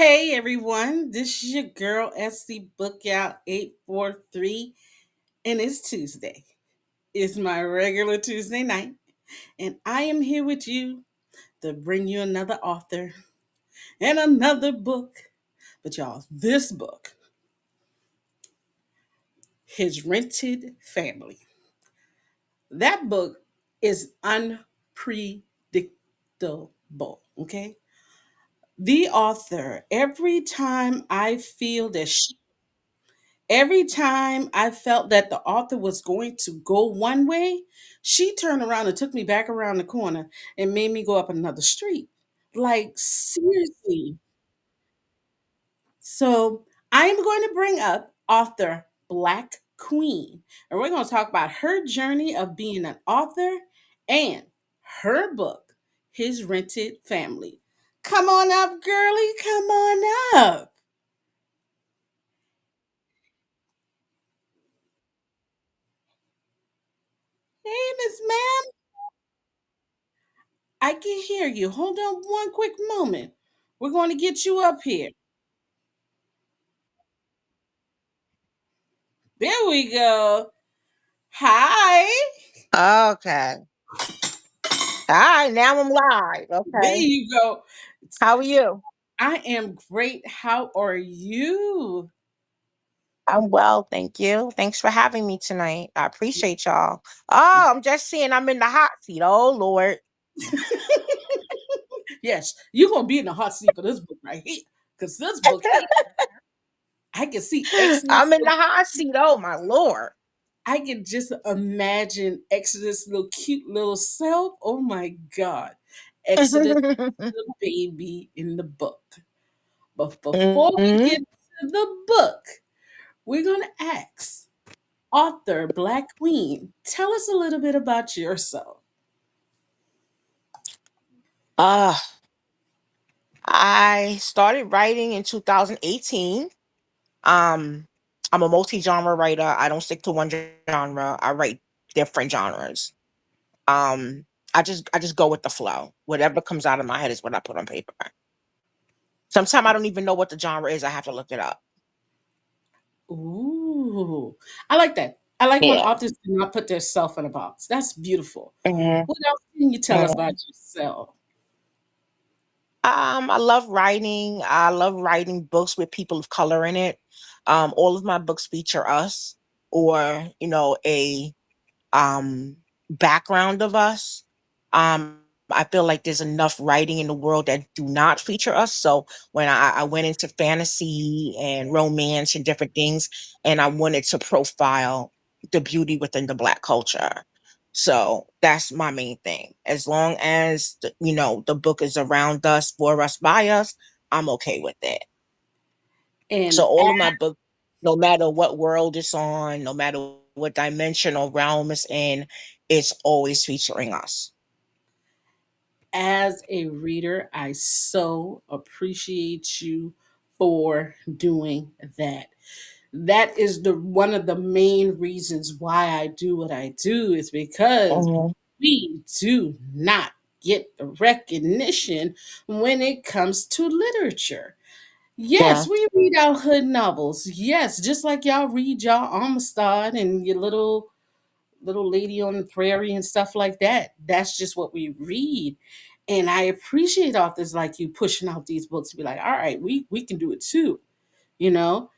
Hey everyone, this is your girl SCBookGal 843, and it's Tuesday. It's my regular Tuesday night, and I am here with you to bring you another author and another book. But y'all, this book, His Rented Family, that book is unpredictable, okay? The author, every time I felt that the author was going to go one way, she turned around and took me back around the corner and made me go up another street. Like, seriously. So, I'm going to bring up author Black Queen, and we're going to talk about her journey of being an author and her book, His Rented Family. Come on up, girlie. Come on up. Hey, Miss Ma'am. I can hear you. Hold on one quick moment. We're going to get you up here. There we go. Hi. Okay. All right, now I'm live. There Okay. you go. How are you? I am great. How are you? I'm well, thank you. Thanks for having me tonight. I appreciate y'all. Oh, I'm just seeing I'm in the hot seat. Oh Lord. Yes, you're going to be in the hot seat for this book right here. Because this book here, I can see Exodus. I'm in the hot seat. Oh my Lord. I can just imagine Exodus' little cute little self. Oh my God. Exodus, the baby in the book. But before we Mhm. get to the book, we're going to ask author Black Queen, tell us a little bit about yourself. uh I started writing in 2018. Um I'm a multi-genre writer. I don't stick to one genre. I write different genres. Um I just go with the flow. Whatever comes out of my head is what I put on paper. Sometimes I don't even know what the genre is. I have to look it up. Ooh, I like that. I like when Yeah. authors do not put their self in a box. That's beautiful. Mhm, What else can you tell us mhm. about yourself? I love writing. I love writing books with people of color in it. All of my books feature us or, a um background of us. I feel like there's enough writing in the world that do not feature us. So when I went into fantasy and romance and different things, and I wanted to profile the beauty within the Black culture. So that's my main thing. As long as the book is around us, for us, by us, I'm okay with it. So And all of my books, no matter what world it's on, no matter what dimension or realm it's in, it's always featuring us. as a reader, I so appreciate you for doing that. That is the one of the main reasons why I do what I do is because Mhm. we do not get the recognition when it comes to literature. Yes, Yeah. we read our hood novels. Yes, just like y'all read y'all Amistad and your little lady on the prairie and stuff like that. That's just what we read. And I appreciate authors like you pushing out these books to be like, all right, we can do it too. You know,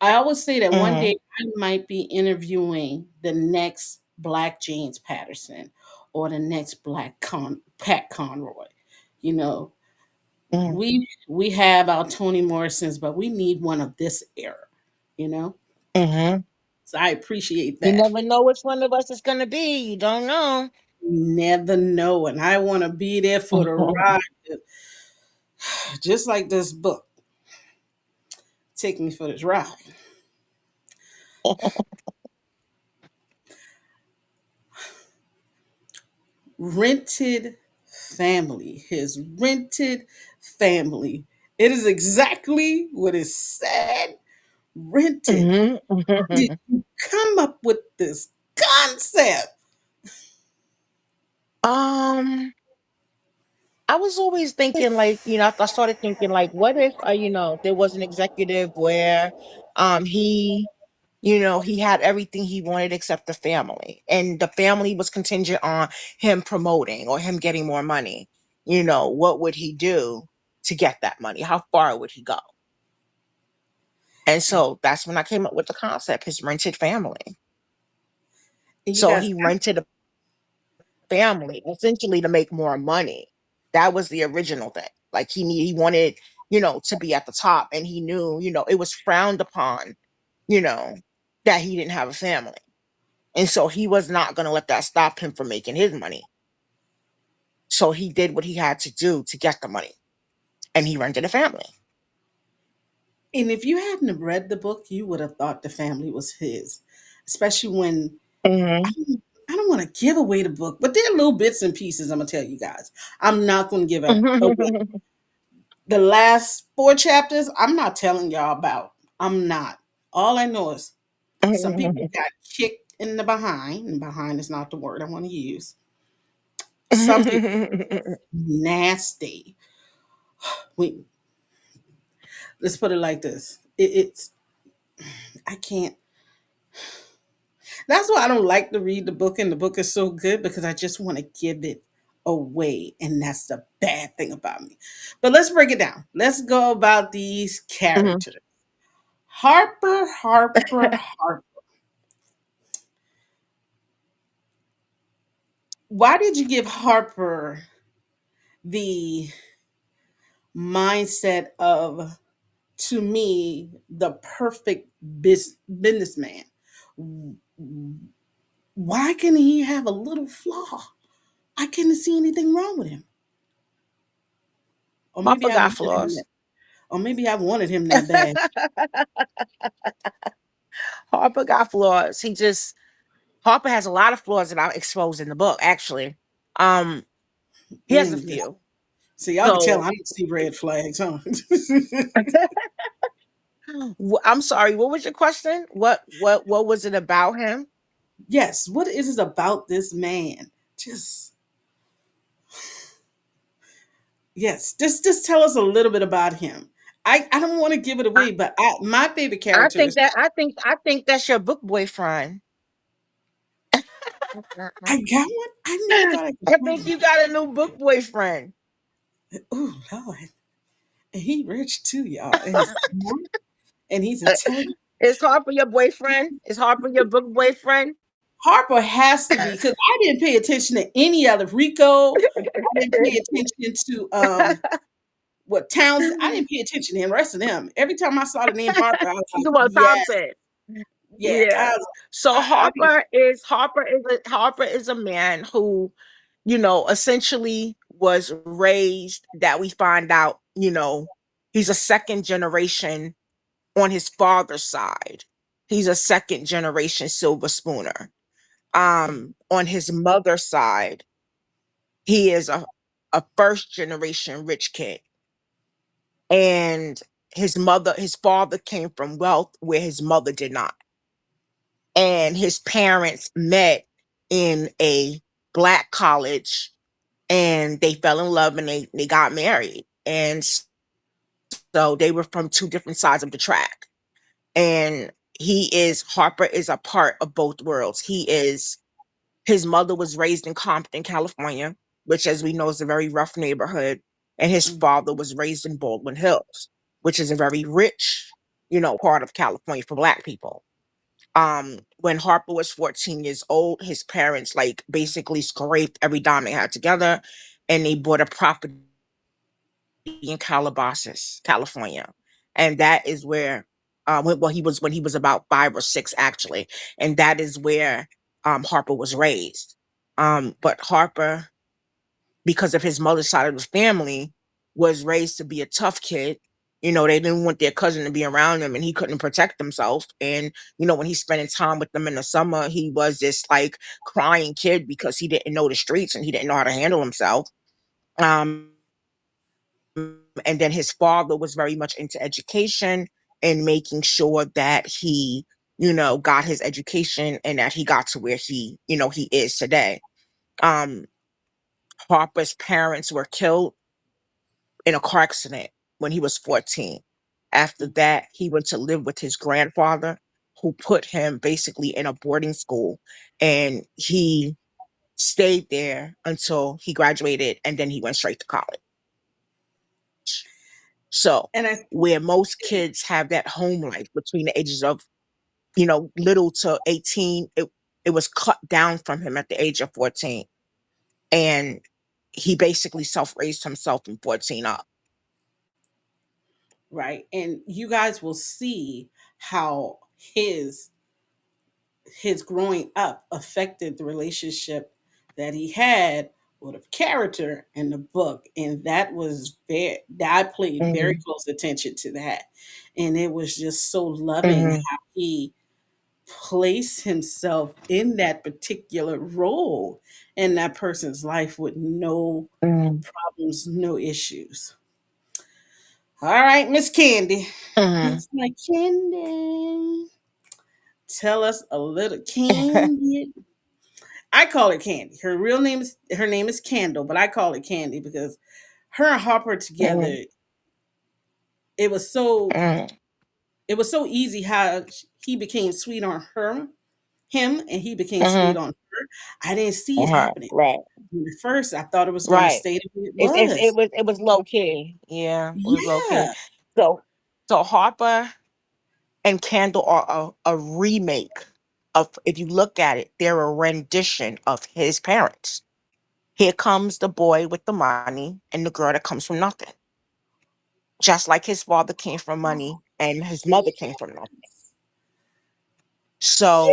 I always say that one Mhm. day I might be interviewing the next Black James Patterson or the next Pat Conroy. You know, Mhm. we have our Toni Morrisons, but we need one of this era. You know, Mhm. so I appreciate You that. never know which one of us it's gonna be. You don't know. Never know, and I want to be there for the ride, just like this book. Take me for this ride. Rented family. His rented family. It is exactly what is said. Rented. Mhm. Did you come up with this concept? um, I was always thinking, like, I started thinking, like, what if, there was an executive where, he, he had everything he wanted except the family, and the family was contingent on him promoting or him getting more money. What would he do to get that money? How far would he go? And so that's when I came up with the concept, his rented family. And you So guys, he rented a family essentially to make more money. That was the original thing. Like he wanted, to be at the top, and he knew, it was frowned upon, you know, that he didn't have a family. And so he was not going to let that stop him from making his money. So he did what he had to do to get the money, and he rented a family. and if you hadn't have read the book, you would have thought the family was his, especially when I Hmm. don't, I don't want to give away the book, but there are little bits and pieces I'm gonna tell you guys. I'm not gonna give it away. The last four chapters, I'm not telling y'all about. I'm not. All I know is some people got kicked in the behind, and behind is not the word I want to use. Some people nasty. We let's put it like this. It's I can't. That's why I don't like to read the book, and the book is so good because I just want to give it away, and that's the bad thing about me. But let's break it down. Let's go about these characters. Harper, Harper, Harper. Why did you give Harper the mindset of, to me, the perfect businessman? Why can he have a little flaw? I couldn't see anything wrong with him. Or maybe Papa I got wanted him flaws. that. Or maybe I wanted him that bad. Harper got flaws. Harper has a lot of flaws that I exposed in the book, actually. Um, he has a Yes. few. So y'all can tell So I don't see red flags, huh? I'm sorry, what was your question? What was it about him? Yes. What is it about this man? Just yes. Just tell us a little bit about him. I don't want to give it I, away, but my favorite I character think is that I think that's your book boyfriend. I got one. I never I thought I could think find. you got a new book boyfriend. Oh Lord, and he rich too, y'all, and he's smart, and he's intelligent. Is Harper your boyfriend? Is Harper your book boyfriend? Harper has to be because I didn't pay attention to any other Rico. I didn't pay attention to what Towns. I didn't pay attention to the rest of them. Every time I saw the name Harper, I was like, Jamal yes, Thompson. yeah. Yeah. So I mean, Harper is a man who, essentially was raised, that we find out, he's a second generation on his father's side. He's a second generation silver spooner. On his mother's side, he is a first generation rich kid. And his father came from wealth where his mother did not. And his parents met in a black college, and they fell in love, and they got married. And so they were from two different sides of the track. And Harper is a part of both worlds. His mother was raised in Compton, California, which, as we know, is a very rough neighborhood. And his mm, father was raised in Baldwin Hills, which is a very rich, part of California for black people. When Harper was 14 years old, his parents like basically scraped every dime they had together, and they bought a property in Calabasas, California. And that is where when he was about 5 or 6, actually. And that is where Harper was raised. But Harper, because of his mother's side of the family, was raised to be a tough kid. They didn't want their cousin to be around him, and he couldn't protect himself. And, when he's spending time with them in the summer, he was this like crying kid because he didn't know the streets and he didn't know how to handle himself. Um, and then his father was very much into education and making sure that he, got his education and that he got to where he is today. Um, Harper's parents were killed in a car accident when he was 14. After that, he went to live with his grandfather, who put him basically in a boarding school, and he stayed there until he graduated, and then he went straight to college. So, And I where most kids have that home life between the ages of, little to 18, it was cut down from him at the age of 14. And he basically self-raised himself from 14 up. right, and you guys will see how his his growing up affected the relationship that he had with a character in the book, and that was very, I played very Mhm, close attention to that, and it was just so loving mhm, how he placed himself in that particular role in that person's life with no mhm, problems, no issues. All right, Miss Candy. mhm. Miss my Candy. Tell us a little Candy. I call it Candy. Her name is Candle, but I call it Candy because her and Harper together, Mhm, it was so mhm. it was so easy how he became sweet on him, and he became sweet Mhm. on her. I didn't see it Uh-huh. happening. Right. At first, I thought it was going to Right. stay the way it It was. was low key. Yeah, it was low key. Yeah. So Harper and Candle are a remake of, if you look at it, they're a rendition of his parents. Here comes the boy with the money and the girl that comes from nothing. Just like his father came from money and his mother came from nothing. So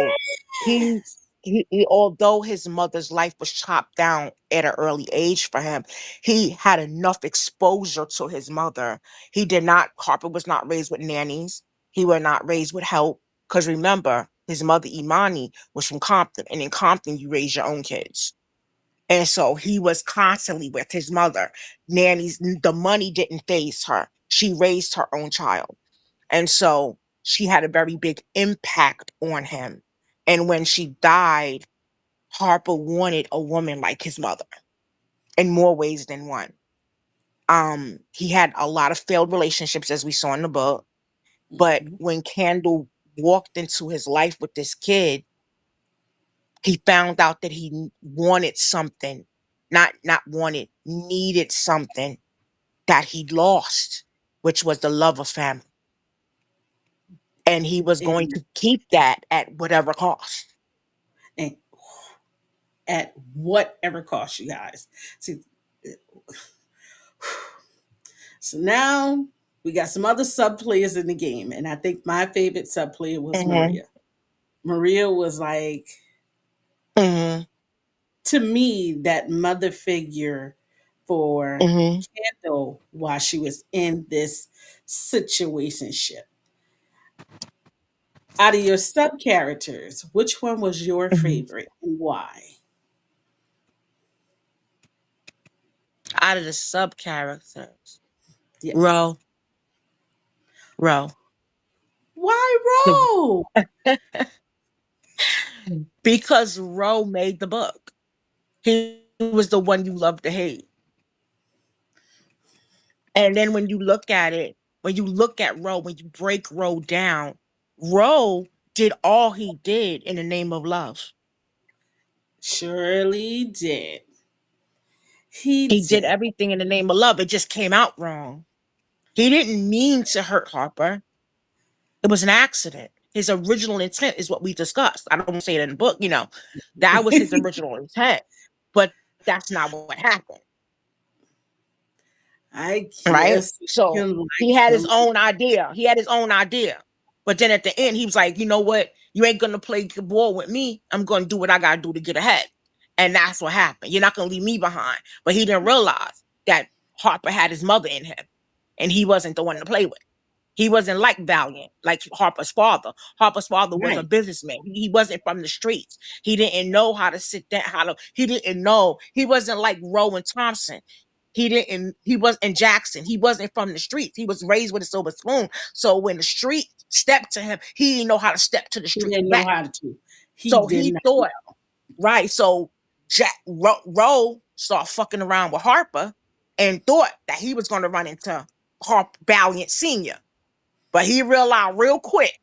he, Yes. although his mother's life was chopped down at an early age for him, he had enough exposure to his mother. He did not, Harper was not raised with nannies. He was not raised with help. Because remember, his mother Imani was from Compton, and in Compton you raise your own kids. And so he was constantly with his mother. Nannies, the money didn't phase her. She raised her own child. And so she had a very big impact on him. And when she died, Harper wanted a woman like his mother in more ways than one. He had a lot of failed relationships, as we saw in the book. But Mhm. when Candle walked into his life with this kid, he found out that he wanted something, not wanted, needed something that he lost, which was the love of family. And he was going And, to keep that at whatever cost. and at whatever cost, you guys. See, so now we got some other sub players in the game, and I think my favorite sub player was Mhm, Maria. Maria was like, mhm, to me, that mother figure for mhm, Kendall while she was in this situationship. Out of your sub characters, which one was your mhm. favorite and why? Out of the sub characters, Yes. Ro, Ro, Why the Ro? because Ro made the book. He was the one you love to hate. And then when you look at Ro, when you break Ro down, Ro did all he did in the name of love. Surely did. He He did did. everything in the name of love. It just came out wrong. He didn't mean to hurt Harper. It was an accident. His original intent is what we discussed. I don't say it in the book, that was his original intent, but that's not what happened, I right? guess you So can he like had his him. own idea. He had his own idea. But then at the end, he was like, you know what? You ain't gonna play ball with me. I'm gonna do what I gotta do to get ahead. And that's what happened. You're not gonna leave me behind. But he didn't realize that Harper had his mother in him, and he wasn't the one to play with. He wasn't like Valiant, like Harper's father. Harper's father was a Right. businessman. He wasn't from the streets. He didn't know how to sit down, he didn't know. He wasn't like Rowan Thompson. He was in Jackson. He wasn't from the streets. He was raised with a silver spoon. So when the street stepped to him, he didn't know how to step to the He street didn't know back. how to. He So did he not. thought, right. So Rowe started fucking around with Harper, and thought that he was going to run into Harper Valiant Sr. But he realized real quick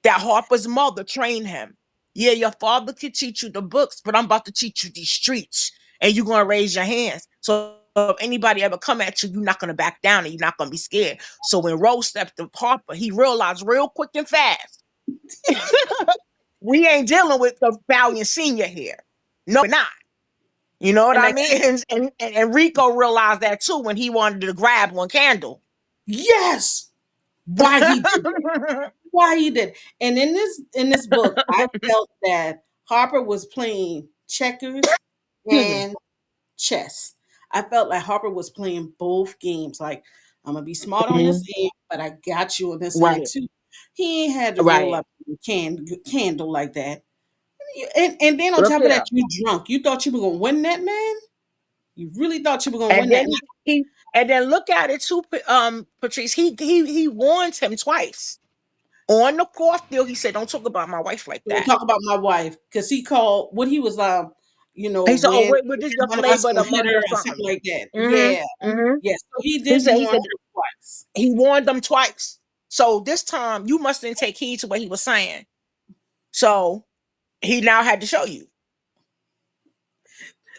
that Harper's mother trained him. Yeah, your father could teach you the books, but I'm about to teach you these streets, and you're going to raise your hands. So if anybody ever come at you, you're not going to back down and you're not going to be scared. So when Rose stepped to Harper, he realized real quick and fast, we ain't dealing with the Valiant Senior here. No, we're not. You know what And I I mean? And Rico realized that too when he wanted to grab one candle. yes, why he did that. Why he did. And in this book, I felt that Harper was playing checkers Hmm. and chess. I felt like Harper was playing both games. Like, I'm gonna be smart on this Mhm. end, but I got you on this end Right, too. He ain't had to roll right. up a candle like that. And then on Look top of that, here. you drunk. You thought you were gonna win that, man. You really thought you were gonna And win that. then and then look at it too, Patrice. He warned him twice. On the fourth deal, he said, "Don't talk about my wife like Don't that." talk about my wife because he called what he was He said, "Oh, when what is your one of us flavor of gonna the hit month her or or something something?" like that. Yeah, Mm-hmm. Mm-hmm. yeah. So he He did said, warn her twice. he warned them twice. So this time you mustn't take heed to what he was saying. So he now had to show you.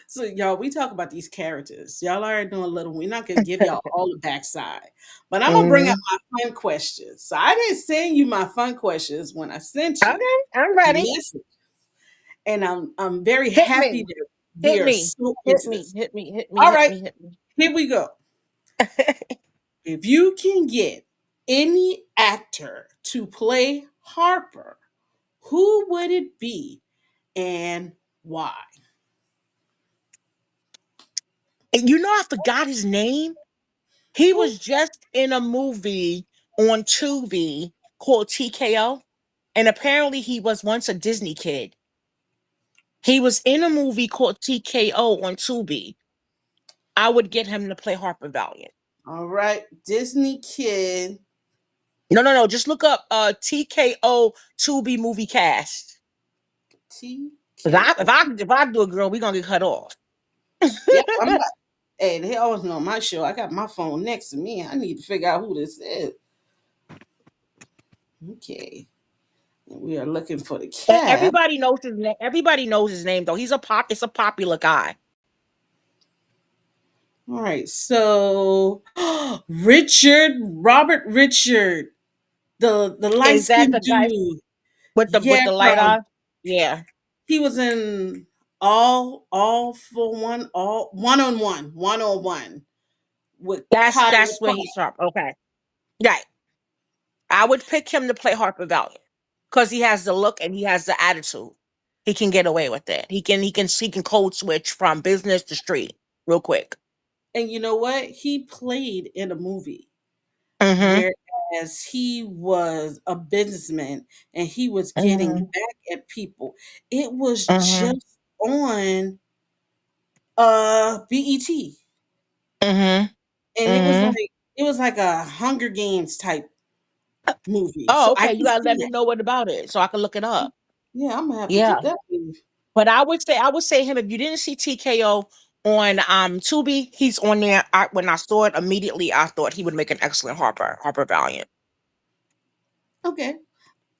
So y'all, we talk about these characters. Y'all already know a little. We're not gonna give y'all all the backside, but I'm gonna bring up Hmm. my fun questions. So I didn't send you my fun questions when I sent you Okay, I'm the ready. message, and I'm very Hit happy me. that we Hit are me. so Hit into me. this. Hit me. Hit me. All Hit right, me. Hit me. here we go. If you can get any actor to play Harper, who would it be and why? And you know, I forgot his name. He Who? was just in a movie on Tubi called TKO. And apparently he was once a Disney kid. He was in a movie called TKO on Tubi. I would get him to play Harper Valiant. All right, Disney kid. No, no, no. Just look up TKO Tubi movie cast. 'Cause TKO. if I do a girl, we gonna get cut off. Yep, I'm not. Hey, they always know my show. I got my phone next to me. I need to figure out who this is. Okay. And we are looking for the And cab. everybody knows his name. Everybody knows his name though. He's a pop. It's a popular guy. All right. So Robert Richard, the light Is that the skinned guy dude. with Yeah, the light from eye? Yeah, he was in all for one, all one on one with Kyle that's where Clark. he's from. Okay, right. I would pick him to play Harper Valiant because he has the look and he has the attitude. He can get away with it. He can code switch from business to street real quick. And you know what? He played in a movie, Mm-hmm. whereas he was a businessman and he was getting Mm-hmm. back at people. It was Mm-hmm. just on BET, Mm-hmm. and Mm-hmm. it was like a Hunger Games type movie. Oh, So I okay. You can gotta see let me that. know what about it so I can look it up. Yeah, I'm gonna have to Yeah. get that movie. But I would say him if you didn't see TKO on Tubi, he's on there. When I saw it immediately, I thought he would make an excellent Harper Valiant. Okay,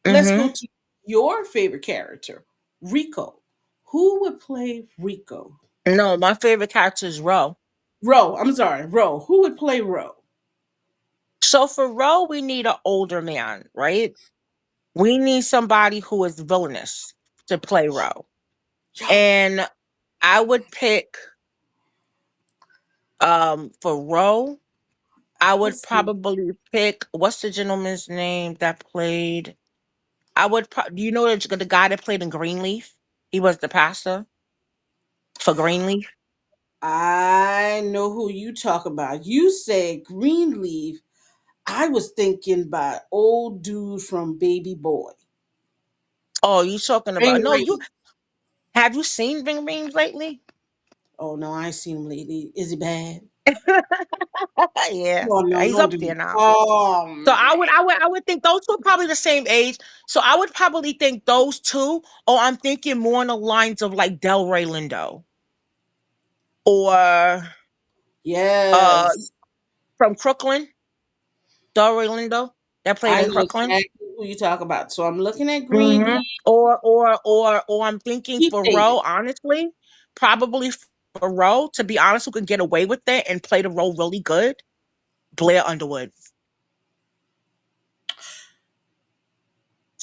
let's go Mm-hmm. to your favorite character, Rico. Who would play Rico? No, my favorite character is Ro. Ro, I'm sorry, Ro. Who would play Ro? So for Ro, we need an older man, right? We need somebody who is villainous to play Ro. Yo, And I would pick for Ro, I would let's see. probably pick what's the gentleman's name that played do you know the guy that played in Greenleaf? He was the pastor for Greenleaf. I know who you talk about. You said Greenleaf. I was thinking about old dude from Baby Boy. Oh, you talking about Ring no, you Ring. have you seen Ring Rings lately? Oh no, I ain't seen him lately. Is he bad? Yeah, Oh no, he's don't up do there it. now. Oh So man. I would think those two are probably the same age. So I would probably think those two. Or I'm thinking more on the lines of like Delray Lindo or Uh, Yes. from Crooklyn, Delroy Lindo, that played I in know Crooklyn. exactly who you talk about. So I'm looking at Hmm. Greenleaf. Or I'm thinking Keep for dating. Roe, honestly, probably for Roe, to be honest, who can get away with it and play the role really good. Blair Underwood.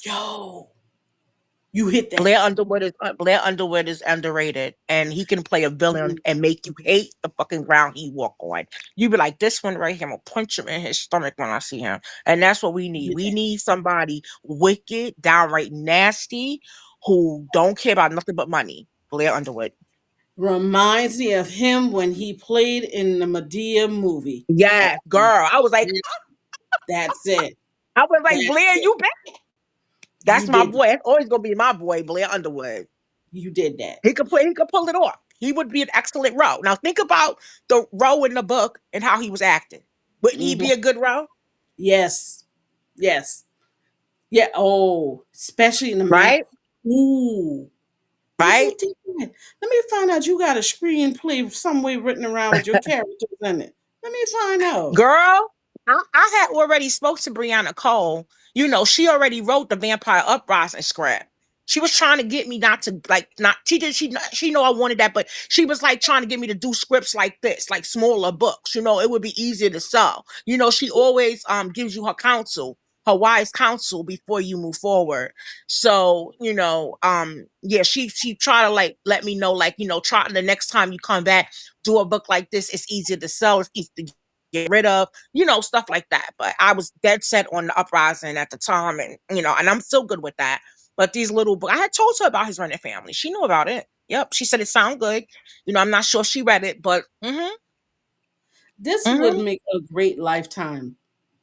Yo, you hit that. Blair Underwood is underrated, and he can play a villain Mhm. and make you hate the fucking ground he walk on. You be like, this one right here, I'm gonna punch him in his stomach when I see him, and that's what we You need. hit We that. need somebody wicked, downright nasty, who don't care about nothing but money. Blair Underwood. Reminds me of him when he played in the Medea movie. Yes, And girl. that's it. I was like, That's Blair, it. you back? You That's my did. boy. That's always gonna be my boy, Blair Underwood. You did that. He could pull it off. He would be an excellent Roe. Now think about the Roe in the book and how he was acting. Wouldn't he Hmm. be a good Roe? Yes. Yes. Yeah. Oh, especially in the man. Right? Ooh. Don't you Right? think that? Let me find out you got a screenplay some way written around with your characters in it. Let me find out. Girl, I had already spoke to Brianna Cole. You know, she already wrote the Vampire Uprising script. She was trying to get me not to like not she know I wanted that, but she was like trying to get me to do scripts like this, like smaller books. You know, it would be easier to sell. You know, she always gives you her counsel, her wise counsel before you move forward. So, yeah, she tried to like let me know, like, try the next time you come back, do a book like this, it's easier to sell, it's easy to get rid of, stuff like that. But I was dead set on the uprising at the time, and I'm still good with that. But these little books, I had told her about his running family. She knew about it. Yep. She said it sounded good. I'm not sure if she read it, but This would hmm make a great lifetime.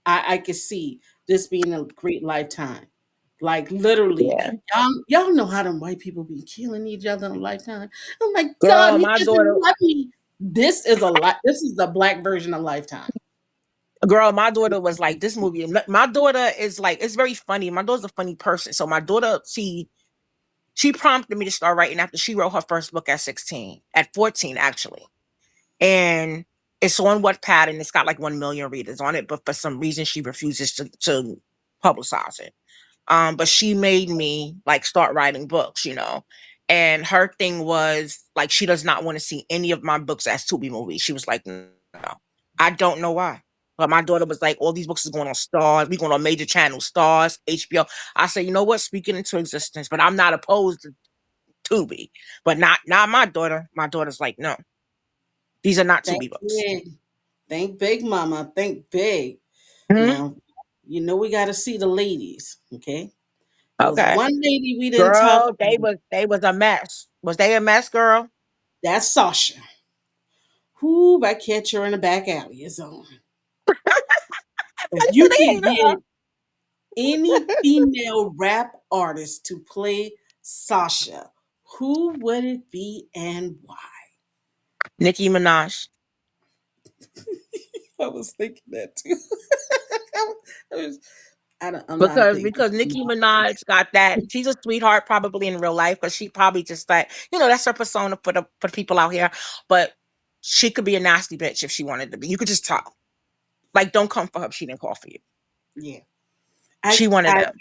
I could see this being a great lifetime. Like literally, yeah. y'all know how them white people be killing each other in Lifetime. Oh my God, Girl, he my daughter, doesn't love me. This is a lot. This is the black version of Lifetime. my daughter was like, this movie. My daughter is like, it's very funny. My daughter's a funny person. So my daughter, she prompted me to start writing after she wrote her first book at 16, at 14, actually. And it's on Wattpad and it's got like 1 million readers on it, but for some reason she refuses to publicize it. But she made me like start writing books. And her thing was like she does not want to see any of my books as Tubi movies. She was like, no. I don't know why. But my daughter was like, all these books is going on Stars, we going on major channels, Stars, HBO. I said, you know what? Speak it into existence. But I'm not opposed to Tubi. But not my daughter. My daughter's like, no, these are not Think Tubi books. big. Think big, mama. Think big. Mhm. Now, you know we got to see the ladies, okay? There was Okay. one lady we didn't talk Girl, they about. was they was a mess. Was they a mess, girl? That's Sasha. Who by catch her in the back alley is on. If So you they could hated her. get any female rap artist to play Sasha, who would it be and why? Nicki Minaj. I was thinking that too. I was, I'm not a big Because Nicki Minaj got that. She's a sweetheart probably in real life, because she probably just like, that's her persona for the people out here. But she could be a nasty bitch if she wanted to be. You could just tell. Like, don't come for her if she didn't call for you. yeah. She I wanted I them.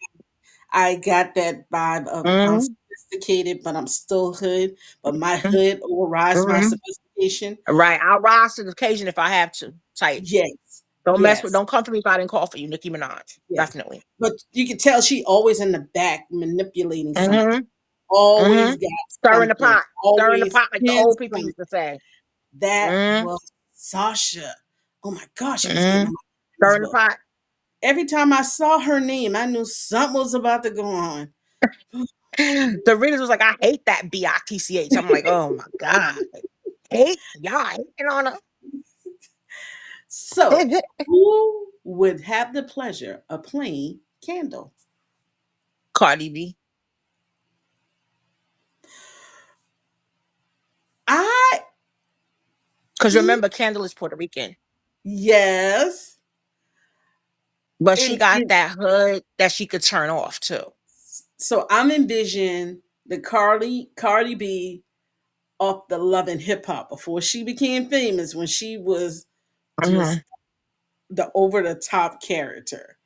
I got that vibe of I'm Mm-hmm. sophisticated, but I'm still hood. But my Mm-hmm. hood overrides my Mm-hmm. sophistication. Right. I'll rise to the occasion if I have to. Type. Yes, Don't mess with. yes, Don't come for me if I didn't call for you, Nicki Minaj. yeah. Definitely. But you can tell she always in the back manipulating something. Mm-hmm. Mm-hmm. Always got Stirring the something. pot. Stirring the Always pot, like the pins old people something. used to say. That Mm-hmm. was Sasha. Oh my gosh, she was getting Mm-hmm. on my nerves, Stirring the but pot. every time I saw her name, I knew something was about to go on. The readers was like, I hate that BITCH. I'm like, oh my God. Hate? Y'all hating on her? So, who would have the pleasure of playing Candle? Cardi B. I Because e- remember, Kendall is Puerto Rican. yes, But she got and that hood that she could turn off too. so I'm envisioning the Cardi B off the Love and Hip Hop before she became famous, when she was just Mhm. the over the top character.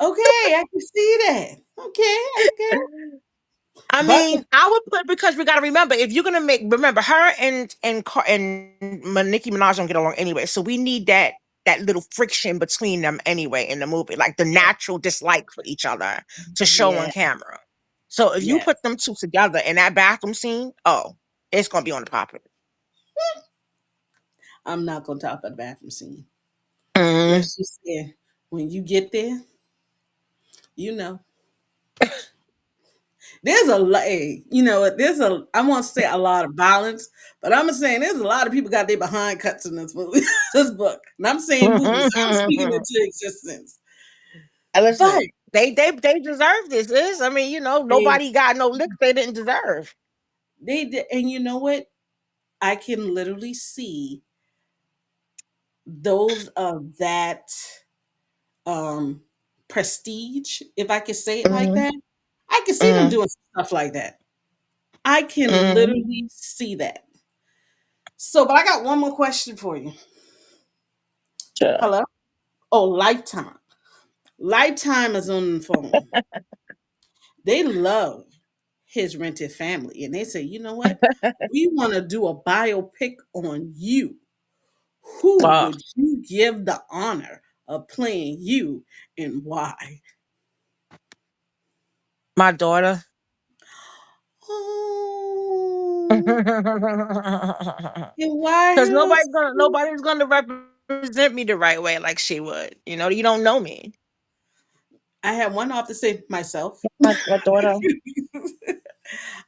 Okay, I can see that. Okay, okay. I But mean, I would put, because we got to remember, if you're gonna make, remember her and Nicki Minaj don't get along anyway, so we need that little friction between them anyway in the movie, like the natural dislike for each other to show on yeah, camera. So if you yeah, put them two together in that bathroom scene, oh, it's gonna be on the popular. I'm not gonna talk about the bathroom scene. Mm, Let's just say when you get there, you know, there's a lot. There's a. I won't say a lot of violence, but I'm saying there's a lot of people got their behind cuts in this movie, this book. And I'm saying movies. I'm speaking and into existence. But listen, they deserve this. Is I mean, they nobody got no licks they didn't deserve. they did, and you know what? I can literally see those of that um prestige, if I could say it like Hmm. that. I can see them Hmm. doing stuff like that. I can Hmm. literally see that. So, but I got one more question for you. Sure. Hello? Oh, Lifetime. Lifetime is on the phone. They love his rented family. And they say, you know what? We want to do a biopic on you. Who Well, would you give the honor of playing you and why? my daughter. Oh, Because and why her? nobody's gonna represent me the right way like she would. You don't know me. I had one off to say myself. My daughter.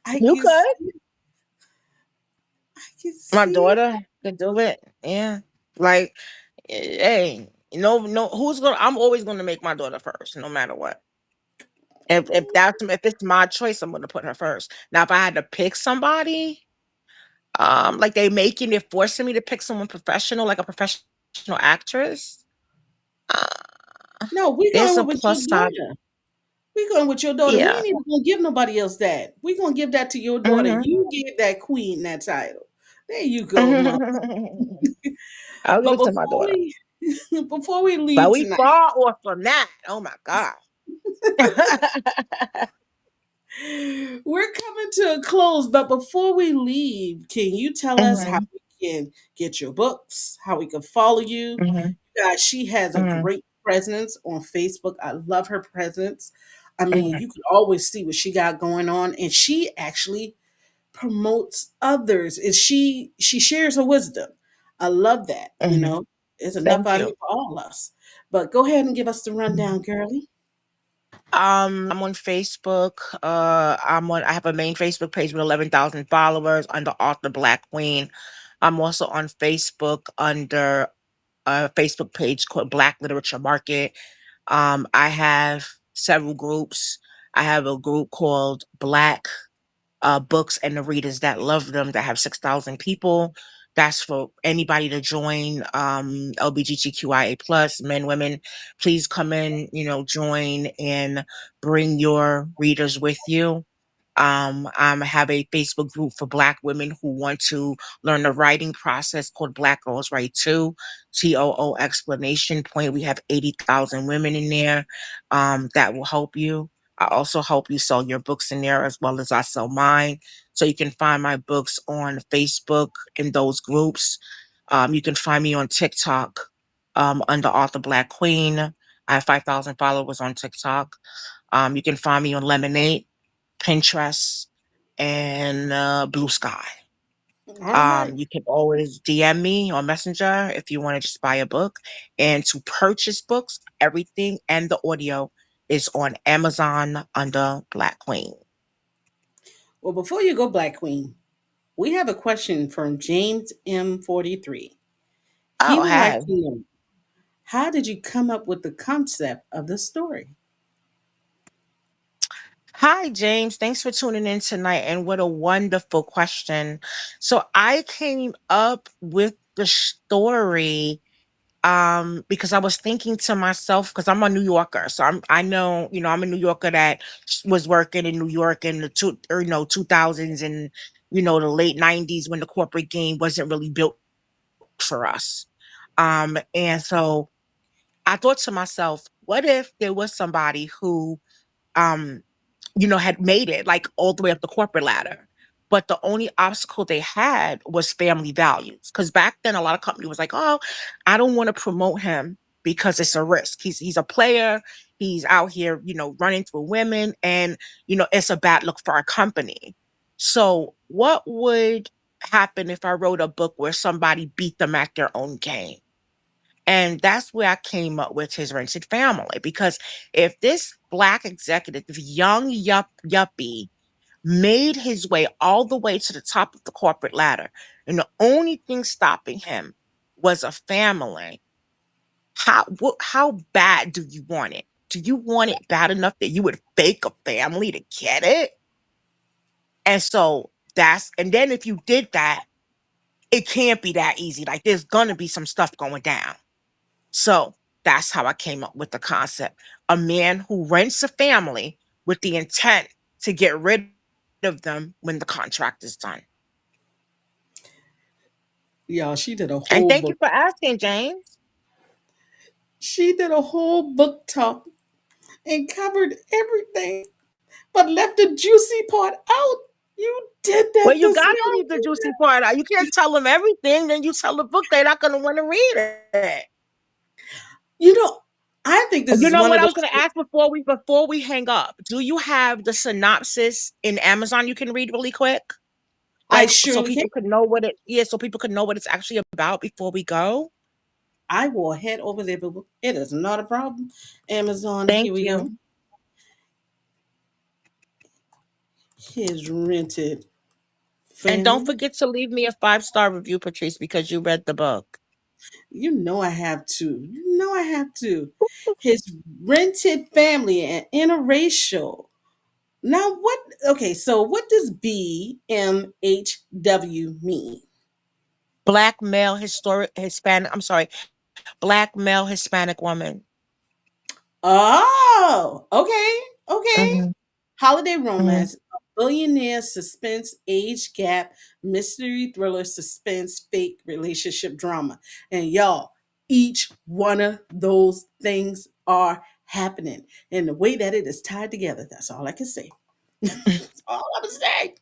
I You can see, could. I can My see. daughter could do it. Yeah. Like, hey, no, who's gonna? I'm always gonna make my daughter first, no matter what. If it's my choice, I'm gonna put her first. Now, if I had to pick somebody, like they're forcing me to pick someone professional, like a professional actress. No, we There's a going with your plus side. daughter. We going with your daughter. We Yeah. ain't even gonna give nobody else that. We gonna give that to your daughter. Mhm. You give that queen that title. There you go, mom. I'll give But it to my daughter. before we But leave we tonight, far off from that. Oh my god. we're coming to a close. But before we leave, can you tell us how Mhm. we can get your books, how we can follow you? Mhm. God, she has a Mhm. great presence on Facebook. I love her presence. I mean, Mhm. you can always see what she got going on, and she actually promotes others. And she shares her wisdom. I love that. Mhm. There's enough Thank out here you. for all of us. But go ahead and give us the rundown, girlie. I'm on Facebook. I have a main Facebook page with 11,000 followers under Author Black Queen. I'm also on Facebook under a Facebook page called Black Literature Market. I have several groups. I have a group called Black books and the readers that love them, that have 6,000 people. That's for anybody to join. LBGTQIA plus men, women, please come in, join and bring your readers with you. I have a Facebook group for Black women who want to learn the writing process called Black Girls Write Too. TOO explanation point. We have 80,000 women in there that will help you. I also help you sell your books in there as well as I sell mine. So you can find my books on Facebook in those groups. You can find me on TikTok under Author Black Queen. I have 5,000 followers on TikTok. You can find me on Lemonade, Pinterest, and Blue Sky. All right. You can always DM me on Messenger if you want to just buy a book. And to purchase books, everything and the audio is on Amazon under Black Queen. Well, before you go, Black Queen, we have a question from James M43. He Oh, would like hi. to know, how did you come up with the concept of the story? Hi, James. Thanks for tuning in tonight. And what a wonderful question. So I came up with the story because I was thinking to myself, because I'm a New Yorker, so I know, I'm a New Yorker that was working in New York in the 2000s and the late 90s when the corporate game wasn't really built for us. And so I thought to myself, what if there was somebody who um had made it like all the way up the corporate ladder. But the only obstacle they had was family values. Because back then, a lot of company was like, "Oh, I don't want to promote him because it's a risk. He's a player. He's out here, running through women, and it's a bad look for our company." So, what would happen if I wrote a book where somebody beat them at their own game? And that's where I came up with his rented family. Because if this black executive, this young yuppie, made his way all the way to the top of the corporate ladder, and the only thing stopping him was a family, how bad do you want it? Do you want it bad enough that you would fake a family to get it? And so and then if you did that, it can't be that easy. Like there's gonna be some stuff going down. So that's how I came up with the concept. A man who rents a family with the intent to get rid of them when the contract is done. Y'all, she did a And thank whole you for book. asking, James. She did a whole book talk and covered everything, but left the juicy part out. You did Well, that you to gotta smart leave the me. juicy part out. You can't tell them everything, then you tell the book they're not gonna want to read it. You know, I think this You is know one what of I those. was gonna ask before we hang up? Do you have the synopsis in Amazon you can read really quick? I Like so surely can. people could know what it so people could know what it's actually about before we go. I will head over there, but it is not a problem. Amazon, here Thank we go. you. His rented And don't family. forget to leave me a 5-star review, Patrice, because you read the book. You know I have to. You know I have to. His rented family and interracial. Now what? Okay, so what does BMHW mean? Black male historic Hispanic, I'm sorry, black male Hispanic woman. Oh, okay, okay. Hmm. Holiday Hmm. romance, a billionaire suspense, age gap, mystery thriller, suspense, fake relationship drama. And y'all, each one of those things are happening. And the way that it is tied together, that's all I can say. That's all I'm gonna say.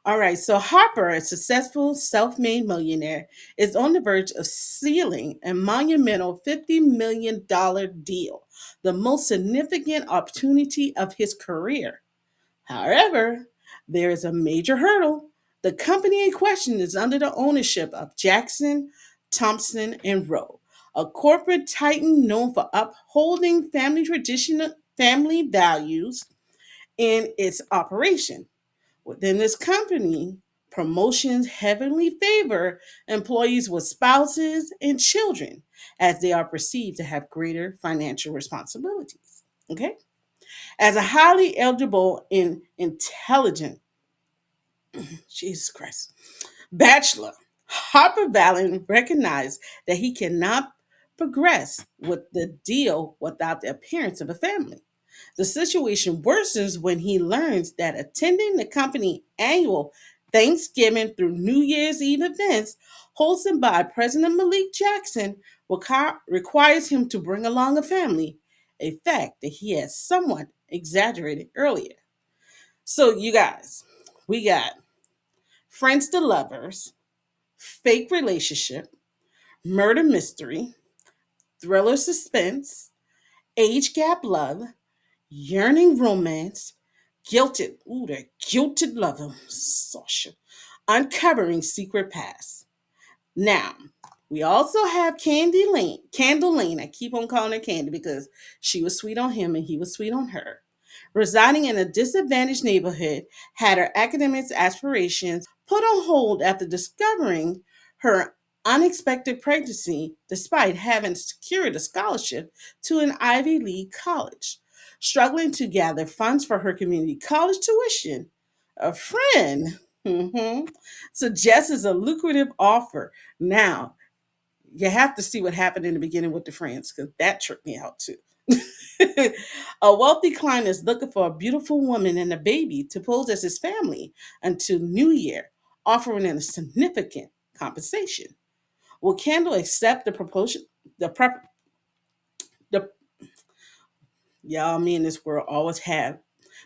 All right, so Harper, a successful self made millionaire, is on the verge of sealing a monumental $50 million deal, the most significant opportunity of his career. However, there is a major hurdle. The company in question is under the ownership of Jackson, Thompson, and Rowe, a corporate titan known for upholding family traditional family values in its operation. Within this company, promotions heavily favor employees with spouses and children as they are perceived to have greater financial responsibilities. Okay? As a highly eligible and intelligent, Jesus Christ, bachelor, Harper Vallon recognized that he cannot progress with the deal without the appearance of a family. The situation worsens when he learns that attending the company annual Thanksgiving through New Year's Eve events hosted by President Malik Jackson requires him to bring along a family, a fact that he had somewhat exaggerated earlier. So, you guys, we got friends to lovers, fake relationship, murder mystery, thriller suspense, age gap love, yearning romance, guilted, ooh, that guilted lover, Sasha, uncovering secret past. Now, we also have Candy Lane, Candle Lane. I keep on calling her Candy because she was sweet on him and he was sweet on her. Residing in a disadvantaged neighborhood, had her academic aspirations put on hold after discovering her unexpected pregnancy despite having secured a scholarship to an Ivy League college. Struggling to gather funds for her community college tuition, a friend suggests a lucrative offer. Now, You have to see what happened in the beginning with the friends because that tripped me out too. A wealthy client is looking for a beautiful woman and a baby to pose as his family until New Year, offering a significant compensation. Will Kendall accept the proposal? The prep, the y'all, me in this world always have.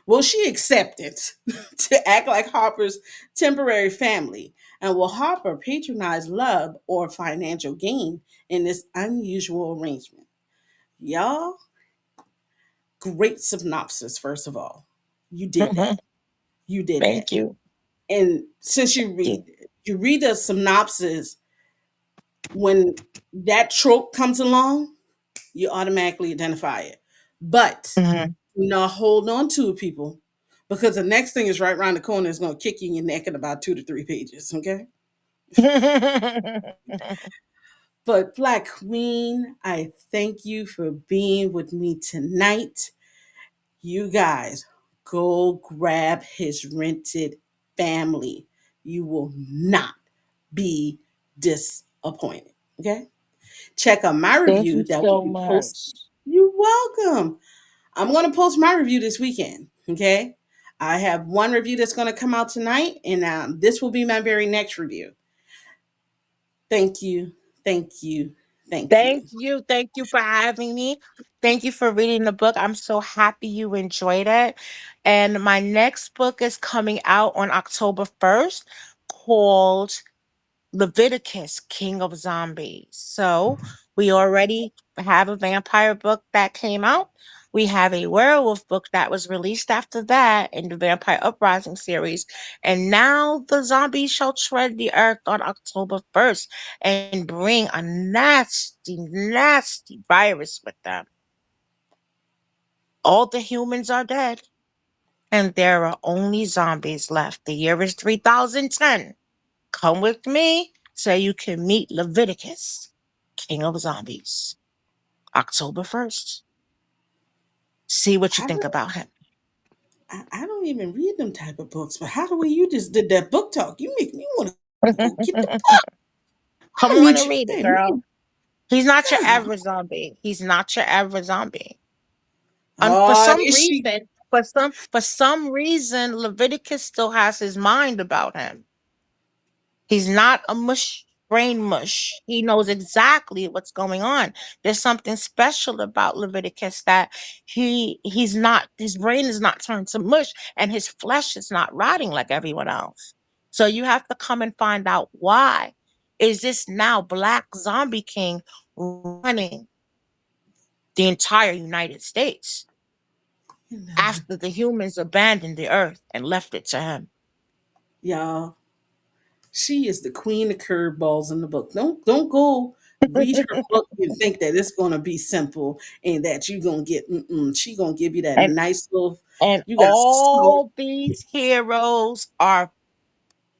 Will she accept it to act like Harper's temporary family? And will Harper patronize love or financial gain in this unusual arrangement? Y'all, great synopsis, first of all. You did that. You did that. Thank you. And since Thank you read the synopsis, when that trope comes along, you automatically identify it. But you. Mhm. do not hold on to it, people, because the next thing is right around the corner is going to kick you in your neck in about 2 to 3 pages. Okay. But Black Queen, I thank you for being with me tonight. You guys, go grab his rented family. You will not be disappointed. Okay? Check out my Thank review you that will so be posted. much. You're welcome. I'm going to post my review this weekend. Okay? I have one review that's going to come out tonight, and this will be my very next review. Thank you. Thank you. Thank you. Thank you. Thank you for having me. Thank you for reading the book. I'm so happy you enjoyed it. And my next book is coming out on October 1st called Leviticus, King of Zombies. So we already have a vampire book that came out. We have a werewolf book that was released after that in the Vampire Uprising series. And now the zombies shall tread the earth on October 1st and bring a nasty, nasty virus with them. All the humans are dead, and there are only zombies left. The year is 3010. Come with me so you can meet Leviticus, King of Zombies, October 1st. See what you I think don't, about him. I don't even read them type of books, but how the way you just did that book talk, you make me want to go get the book. Come I on need and you. read it, Hey, girl. He's not your God. average zombie. He's not your average zombie. And for Oh, some is she? reason, for some reason, Leviticus still has his mind about him. He's not a mush brain mush. He knows exactly what's going on. There's something special about Leviticus that he's not his brain is not turned to mush and his flesh is not rotting like everyone else. So you have to come and find out why. Is this now Black Zombie King running the entire United States after the humans abandoned the earth and left it to him? Y'all, she is the queen of curveballs in the book. Don't go read her book and think that it's gonna be simple and that you're gonna get. She gonna give you that and nice little. and You got smoke. all these heroes are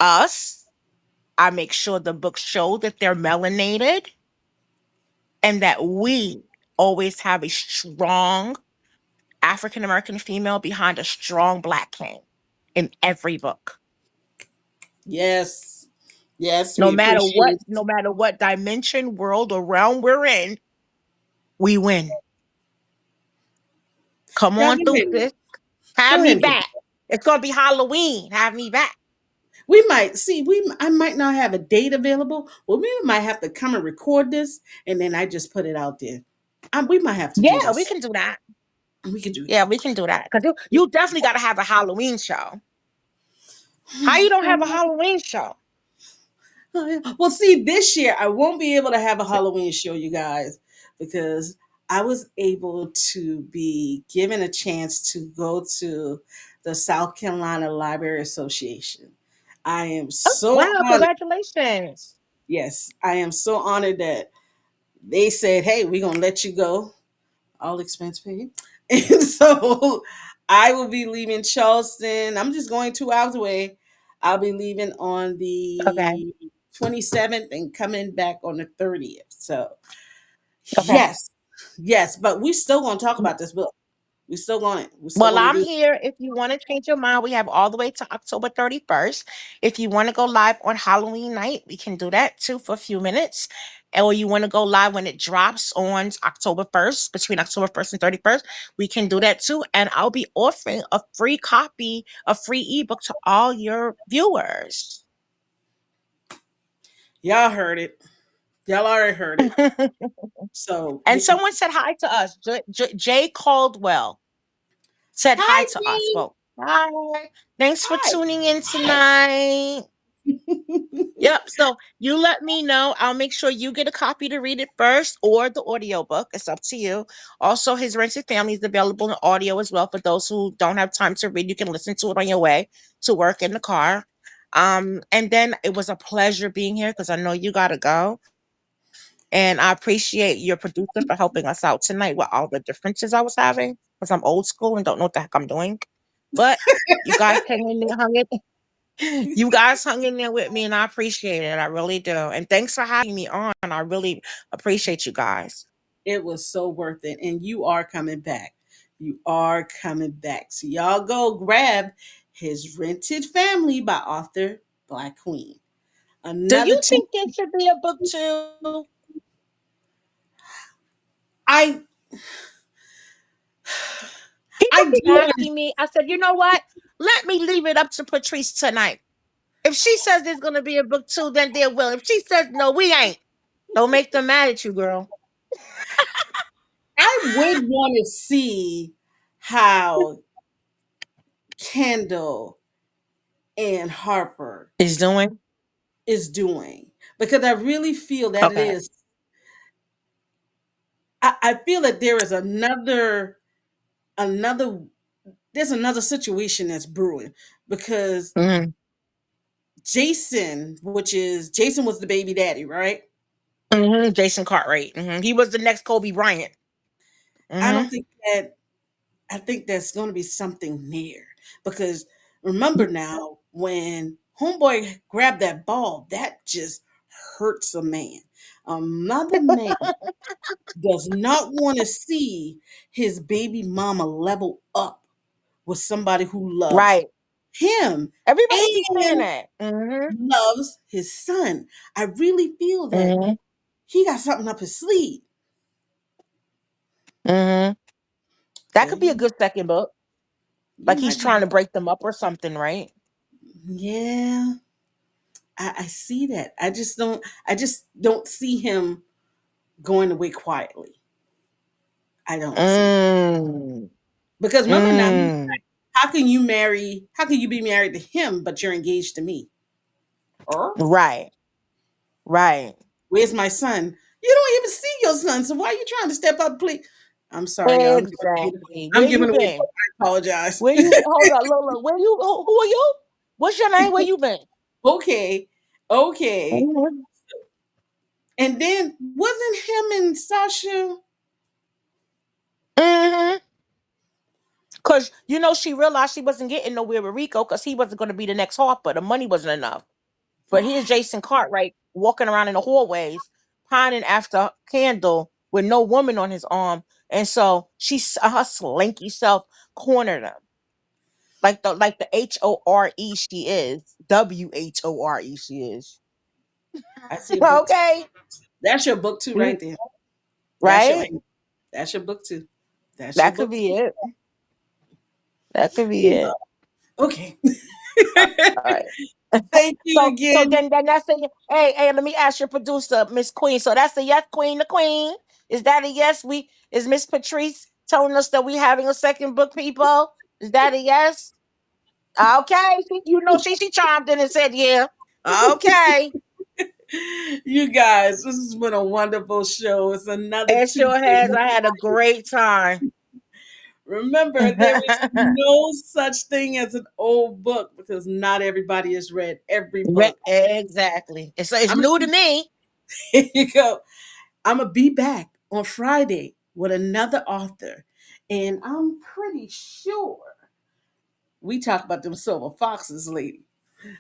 us. I make sure the books show that they're melanated and that we always have a strong African American female behind a strong Black king in every book. Yes, yes, we appreciate. No matter what dimension, world, or realm we're in, we win. Come Y'all on go through, ahead. sis. Have Go me ahead and get. back. It's gonna be Halloween. Have me back. We might see. I might not have a date available. Well, we might have to come and record this, and then I just put it out there. We might have to do Yeah, we this. can do that. We can do Yeah, that. we can do that. Because you definitely got to have a Halloween show. How you don't have a Halloween show? Oh, yeah. Well, see, this year I won't be able to have a Halloween show, you guys, because I was able to be given a chance to go to the South Carolina Library Association. I am Oh, so wow, honored. congratulations. Yes, I am so honored that they said, "Hey, we're gonna let you go, all expense paid." And so I will be leaving Charleston. I'm just going 2 hours away. I'll be leaving on Okay. the 27th and coming back on the 30th. So Okay. yes, yes, but we still gonna talk about this book. We still going it. We still Well, gonna I'm do. here. If you want to change your mind, we have all the way to October 31st. If you want to go live on Halloween night, we can do that too for a few minutes. Or you want to go live when it drops on October 1st, between October 1st and 31st, we can do that too. And I'll be offering a free copy, a free ebook to all your viewers. Y'all heard it. Y'all already heard it. So And someone said hi to us. Jay Caldwell said hi hi, to us. Dee. Well, hi. Thanks for Hi. tuning in tonight. Yep. So you let me know. I'll make sure you get a copy to read it first or the audiobook. It's up to you. Also, his Rented Family is available in audio as well for those who don't have time to read. You can listen to it on your way to work in the car. And then it was a pleasure being here because I know you gotta go. And I appreciate your producer for helping us out tonight with all the differences I was having because I'm old school and don't know what the heck I'm doing. But you guys hang in there, you guys hung in there with me, and I appreciate it. I really do. And thanks for having me on. I really appreciate you guys. It was so worth it. And you are coming back. You are coming back. So y'all go grab his Rented Family by author Black Queen. Do Another you two. think there should be a book too? I People I keep do want to. asking me. I said, you know what? Let me leave it up to Patrice tonight. If she says there's going to be a book two, then there will. If she says no, we ain't. Don't make them mad at you, girl. I would want to see how Kendall and Harper Is doing is doing because I really feel that it okay. is. I feel that there is another there's another situation that's brewing because Hmm. Jason was the baby daddy, right? Jason Cartwright. He was the next Kobe Bryant. I Hmm. don't think that I think there's going to be something there because remember now when homeboy grabbed that ball, that just hurts a man. Another man does not want to see his baby mama level up with somebody who loves Right. him Everybody keeps saying and that. Hmm. loves his son. I really feel that Hmm. he got something up his sleeve. Hmm. That So could be a good second book. you Like he's might be, trying to break them up or something, right? yeah, I see that. I just don't see him going away quietly. I don't see it. Mm. Because remember now, Mm. how can you be married to him, but you're engaged to me? Or Right. Right. where's my son? You don't even see your son, so why are you trying to step up, please? I'm sorry, y'all. Exactly. I'm Where you giving away. been? I apologize. Where you hold on, Lola? Where you who are you? What's your name? Where you been? Okay, okay. Mm-hmm. And then wasn't him and Sasha? Mm-hmm. Cause she realized she wasn't getting nowhere with Rico because he wasn't gonna be the next Harper. The money wasn't enough. But here's Right. Jason Cartwright walking around in the hallways, pining after Candle with no woman on his arm. And so her slinky self cornered him. Like the HORE she is. WHORE she is. I see a book. Okay. That's your book too, right there. That's your Right? that's your book too. That's your That could book be too. it. That could be it. Okay. All right. Thank you So again. then that's a hey, let me ask your producer, Miss Queen. So that's a yes, Queen, the Queen. Is that a yes? Is Miss Patrice telling us that we having a second book, people? Is that a yes? Okay. She chimed in and said yeah. Okay. You guys, this has been a wonderful show. It's another It sure Tuesday. has. I had a great time. Remember, there is no such thing as an old book because not everybody has read every book. Exactly. It's I'm new to me. here you go. I'm gonna be back on Friday with another author, and I'm pretty sure we talk about them silver foxes, lady.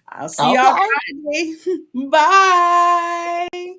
I'll see y'all Okay. Friday. Bye.